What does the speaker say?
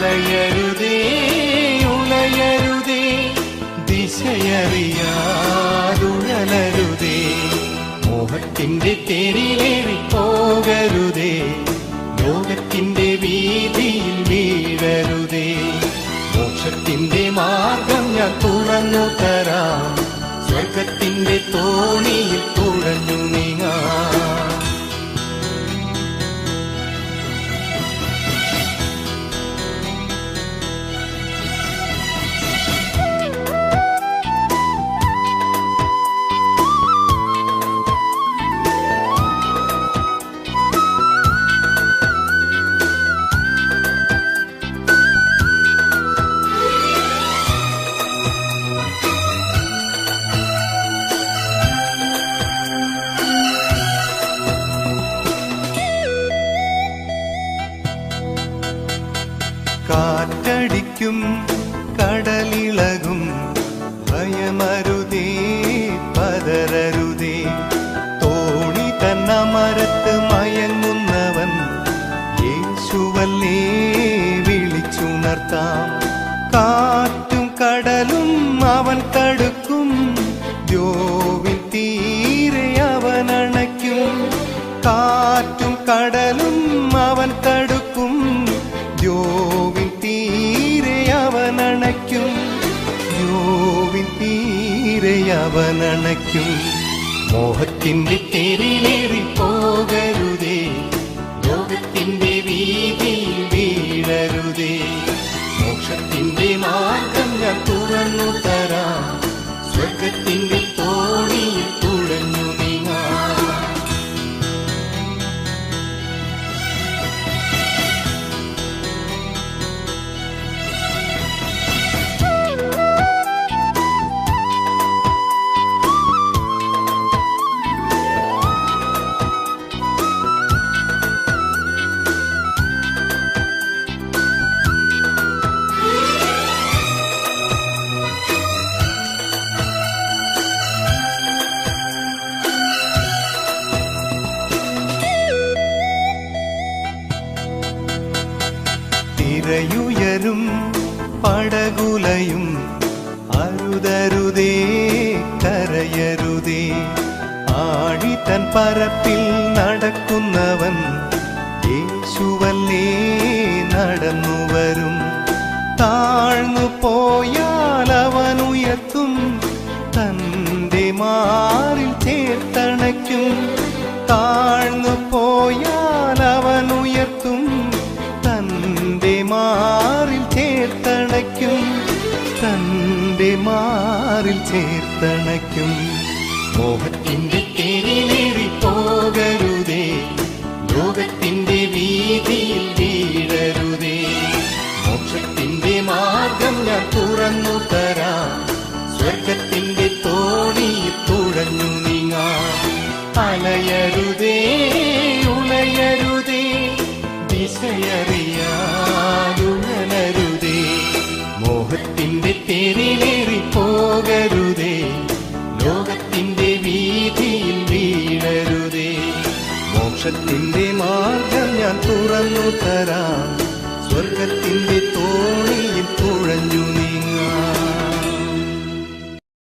അലയരുതേ ഉലയരുതേ ദിശയറിയാതുഴലരുതേ മോഹത്തിന്റെ തേരിലേറി പോകരുതേ ലോകത്തിന്റെ വീതിയിൽ വീഴരുതേ മോക്ഷത്തിന്റെ മാർഗം ഞാൻ തുറന്നു തരാം സ്വർഗത്തിന്റെ തോണിയിൽ തുഴഞ്ഞു നീങ്ങാം കാറ്റടിക്കും കടലിളകും ഭയമരുതേ പതരരുതേ തോണി തന്നമരത്ത് മയങ്ങുന്നവൻ യേശുവല്ലേ വിളിച്ചുണർത്താം കാറ്റും കടലും അവൻ തടുക്കും ദ്യോവിൻ തീരെ അവൻ അണയ്ക്കും കാറ്റും കടലും അവൻ തടുക്കും ദ്യോവിൻ തീരെ അവനണയ്ക്കും ദ്യോവിൻ തീരെ അവനണയ്ക്കും മോഹത്തിന്റെ തേരിലേറി പോകരുതേ ലോകത്തിന്റെ വീതിയിൽ വീഴരുതേ മോക്ഷത്തിന്റെ മാർഗം ഞാൻ തുറന്നു തരാം സ്വർഗത്തിന്റെ തോണിയിൽ തുഴഞ്ഞു നീങ്ങാം തിരയുയരും പടകുലയും അരുതരുതേ കരയരുതേ ആഴി തൻ പരപ്പിൽ നടക്കുന്നവൻ യേശുവല്ലേ നടന്നു വരും താഴ്ന്നു പോയാൽ അവൻ ഉയർത്തും തന്റെ മാറിൽ ചേർത്തണയ്ക്കും താഴ്ന്നു പോയാൽ അവൻ ഉയർത്തും തന്റെ മാറിൽ ചേർത്തണയ്ക്കും തന്റെ മാറിൽ ചേർത്തണയ്ക്കും മോഹത്തിന്റെ തേരിലേറി പോകരുതേ ലോകത്തിന്റെ വീതിയിൽ വീഴരുതേ മോക്ഷത്തിന്റെ മാർഗം ഞാൻ തുറന്നു തരാം സ്വർഗത്തിന്റെ തോണിയിൽ തുഴഞ്ഞു നീങ്ങാം അലയരുതേ ഉലയരുതേ ദിശയറിയാതുഴലരുതേ മോഹത്തിന്റെ തേരിലേറി പോകരുതേ ലോകത്തിന്റെ വീതിയിൽ വീഴരുതേ മോക്ഷത്തിന്റെ മാർഗം ഞാൻ തുറന്നു തരാം സ്വർഗത്തിന്റെ